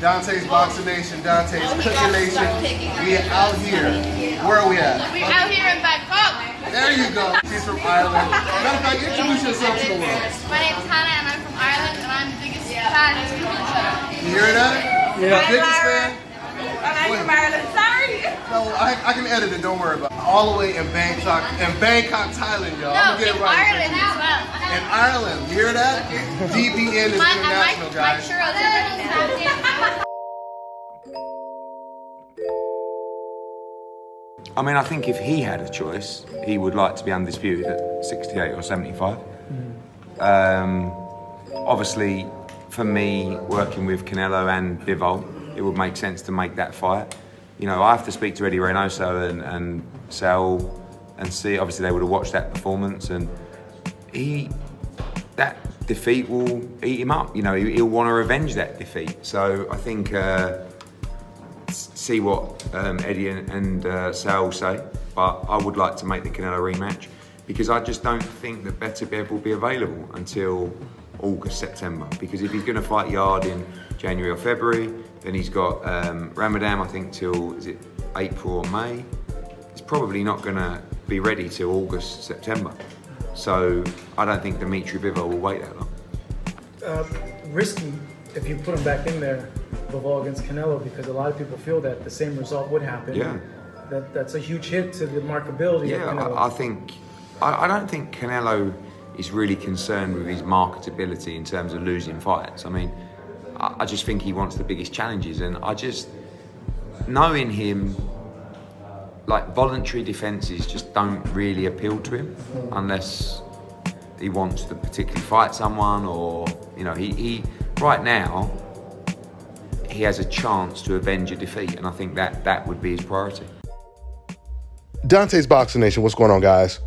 Dante's Boxing Nation, Dante's Cooking Nation. We out here. Where are we at? We're out here in Bangkok. There you go. She's from Ireland. Matter of fact, introduce yourself to the world. My name's Hannah and I'm from Ireland and I'm the biggest fan of this cooking show. You hear that? Yeah. Biggest fan? And I'm from Ireland. Sorry. No, I can edit it. Don't worry about it. All the way in Bangkok, Thailand, y'all. No, I'm gonna get it in right. Ireland as well. In Ireland, you hear that? DBN is international, My guys. churros are ready now. I mean, I think if he had a choice, he would like to be undisputed at 68 or 75. Obviously, for me, working with Canelo and Bivol, it would make sense to make that fight. You know, I have to speak to Eddie Reynoso and Sal and see, obviously they would have watched that performance, and that defeat will eat him up. You know, he'll want to revenge that defeat. So I think, see what Eddie and Sal say, but I would like to make the Canelo rematch because I just don't think that Better Bev will be available until August, September, because if he's going to fight Yard in January or February, then he's got Ramadan, I think, till, is it April or May? He's probably not going to be ready till August, September. So I don't think Dimitri Bivol will wait that long. Risky if you put him back in there, Bivol against Canelo, because a lot of people feel that the same result would happen. Yeah. That's a huge hit to the marketability of Canelo. I don't think Canelo is really concerned with his marketability in terms of losing fights. I mean, I just think he wants the biggest challenges, and I just, knowing him, like voluntary defences just don't really appeal to him unless he wants to particularly fight someone, or, you know, he right now, he has a chance to avenge a defeat, and I think that would be his priority. Dante's Boxing Nation, what's going on, guys?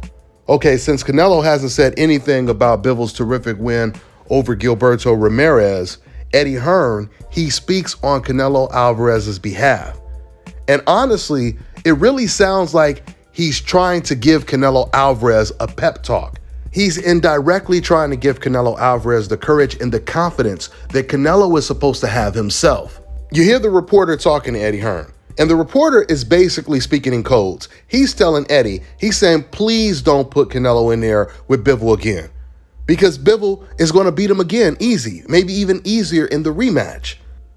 Okay, since Canelo hasn't said anything about Bivol's terrific win over Gilberto Ramirez, Eddie Hearn, he speaks on Canelo Alvarez's behalf. And honestly, it really sounds like he's trying to give Canelo Alvarez a pep talk. He's indirectly trying to give Canelo Alvarez the courage and the confidence that Canelo is supposed to have himself. You hear the reporter talking to Eddie Hearn, and the reporter is basically speaking in codes. He's telling Eddie, he's saying, please don't put Canelo in there with Bivol again, because Bivol is going to beat him again easy, maybe even easier in the rematch.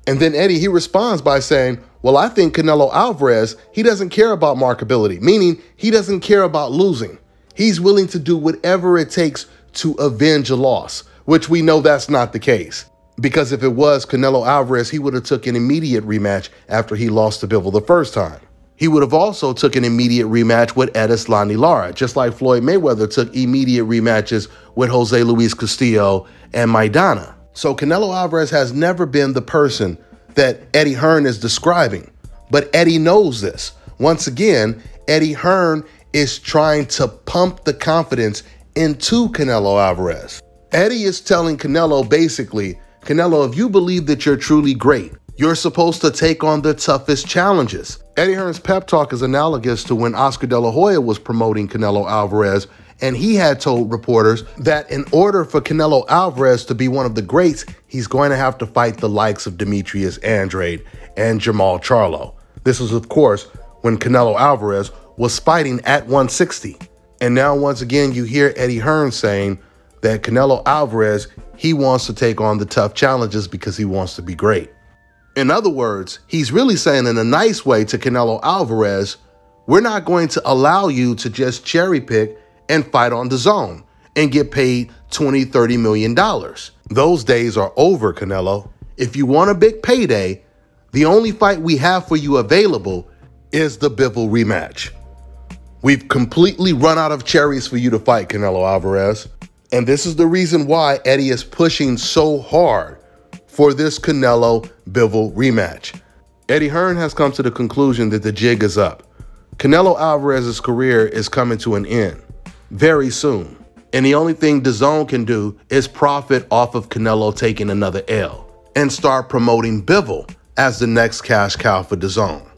And then Eddie, he responds by saying, well, I think Canelo Alvarez, he doesn't care about marketability, meaning he doesn't care about losing. He's willing to do whatever it takes to avenge a loss, which we know that's not the case. Because if it was Canelo Alvarez, he would have took an immediate rematch after he lost to Bivol the first time. He would have also took an immediate rematch with Edeslani Lara, just like Floyd Mayweather took immediate rematches with Jose Luis Castillo and Maidana. So Canelo Alvarez has never been the person that Eddie Hearn is describing. But Eddie knows this. Once again, Eddie Hearn is trying to pump the confidence into Canelo Alvarez. Eddie is telling Canelo basically, Canelo, if you believe that you're truly great, you're supposed to take on the toughest challenges. Eddie Hearn's pep talk is analogous to when Oscar De La Hoya was promoting Canelo Alvarez, and he had told reporters that in order for Canelo Alvarez to be one of the greats, he's going to have to fight the likes of Demetrius Andrade and Jamal Charlo. This was, of course, when Canelo Alvarez was fighting at 160. And now, once again, you hear Eddie Hearn saying that Canelo Alvarez, he wants to take on the tough challenges because he wants to be great. In other words, he's really saying in a nice way to Canelo Alvarez, we're not going to allow you to just cherry pick and fight on the zone and get paid $20, $30 million. Those days are over, Canelo. If you want a big payday, the only fight we have for you available is the Bivol rematch. We've completely run out of cherries for you to fight, Canelo Alvarez. And this is the reason why Eddie is pushing so hard for this Canelo-Bivol rematch. Eddie Hearn has come to the conclusion that the jig is up. Canelo Alvarez's career is coming to an end very soon. And the only thing DAZN can do is profit off of Canelo taking another L and start promoting Bivol as the next cash cow for DAZN.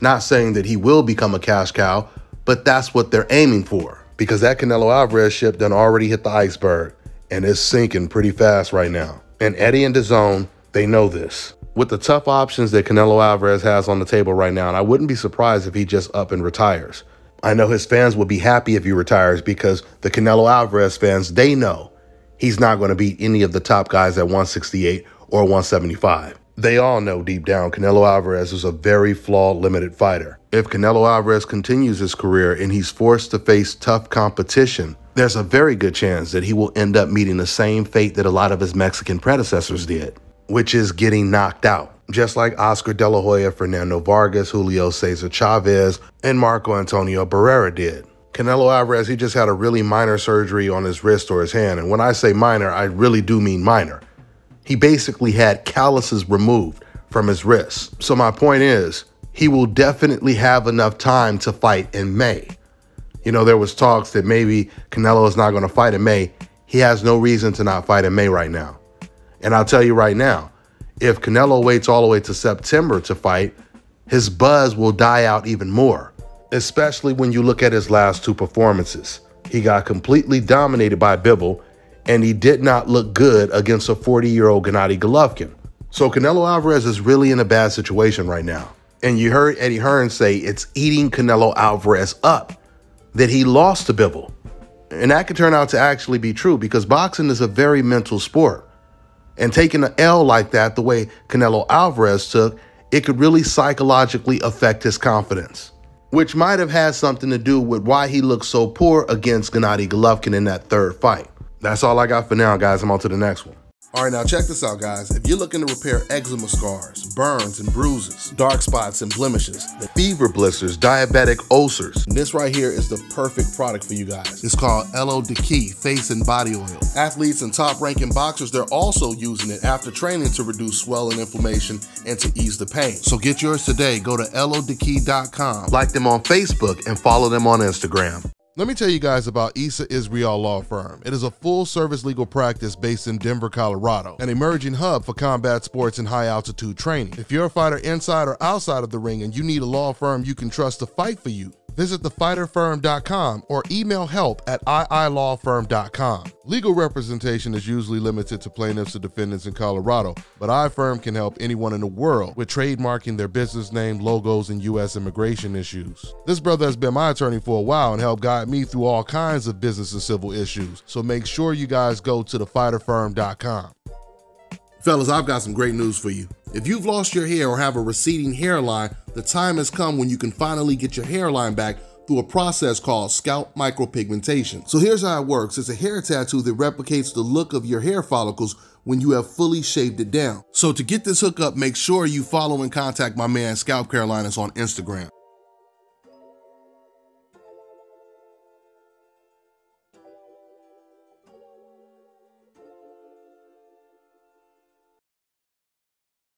Not saying that he will become a cash cow, but that's what they're aiming for. Because that Canelo Alvarez ship done already hit the iceberg and it's sinking pretty fast right now. And Eddie and DAZN, they know this. With the tough options that Canelo Alvarez has on the table right now, and I wouldn't be surprised if he just up and retires. I know his fans would be happy if he retires because the Canelo Alvarez fans, they know he's not going to beat any of the top guys at 168 or 175. They all know deep down Canelo Alvarez is a very flawed, limited fighter. If Canelo Alvarez continues his career and he's forced to face tough competition, there's a very good chance that he will end up meeting the same fate that a lot of his Mexican predecessors did, which is getting knocked out. Just like Oscar De La Hoya, Fernando Vargas, Julio Cesar Chavez, and Marco Antonio Barrera did. Canelo Alvarez, he just had a really minor surgery on his wrist or his hand. And when I say minor, I really do mean minor. He basically had calluses removed from his wrists. So my point is, he will definitely have enough time to fight in May. You know, there was talks that maybe Canelo is not going to fight in May. He has no reason to not fight in May right now. And I'll tell you right now, if Canelo waits all the way to September to fight, his buzz will die out even more, especially when you look at his last two performances. He got completely dominated by Bivol, and he did not look good against a 40-year-old Gennady Golovkin. So Canelo Alvarez is really in a bad situation right now. And you heard Eddie Hearn say it's eating Canelo Alvarez up that he lost to Bivol. And that could turn out to actually be true because boxing is a very mental sport. And taking an L like that, the way Canelo Alvarez took, it could really psychologically affect his confidence, which might have had something to do with why he looked so poor against Gennady Golovkin in that third fight. That's all I got for now, guys. I'm on to the next one. All right, now check this out, guys. If you're looking to repair eczema scars, burns and bruises, dark spots and blemishes, the fever blisters, diabetic ulcers, this right here is the perfect product for you guys. It's called Elo Diki Face and Body Oil. Athletes and top-ranking boxers, they're also using it after training to reduce swelling, inflammation, and to ease the pain. So get yours today. Go to elodiki.com, like them on Facebook, and follow them on Instagram. Let me tell you guys about Issa Israel Law Firm. It is a full-service legal practice based in Denver, Colorado, an emerging hub for combat sports and high-altitude training. If you're a fighter inside or outside of the ring and you need a law firm you can trust to fight for you, visit thefighterfirm.com or email help@iilawfirm.com. Legal representation is usually limited to plaintiffs or defendants in Colorado, but iFirm can help anyone in the world with trademarking their business name, logos, and U.S. immigration issues. This brother has been my attorney for a while and helped guide me through all kinds of business and civil issues, so make sure you guys go to thefighterfirm.com. Fellas, I've got some great news for you. If you've lost your hair or have a receding hairline, the time has come when you can finally get your hairline back through a process called scalp micropigmentation. So here's how it works. It's a hair tattoo that replicates the look of your hair follicles when you have fully shaved it down. So to get this hookup, make sure you follow and contact my man Scalp Carolinas on Instagram.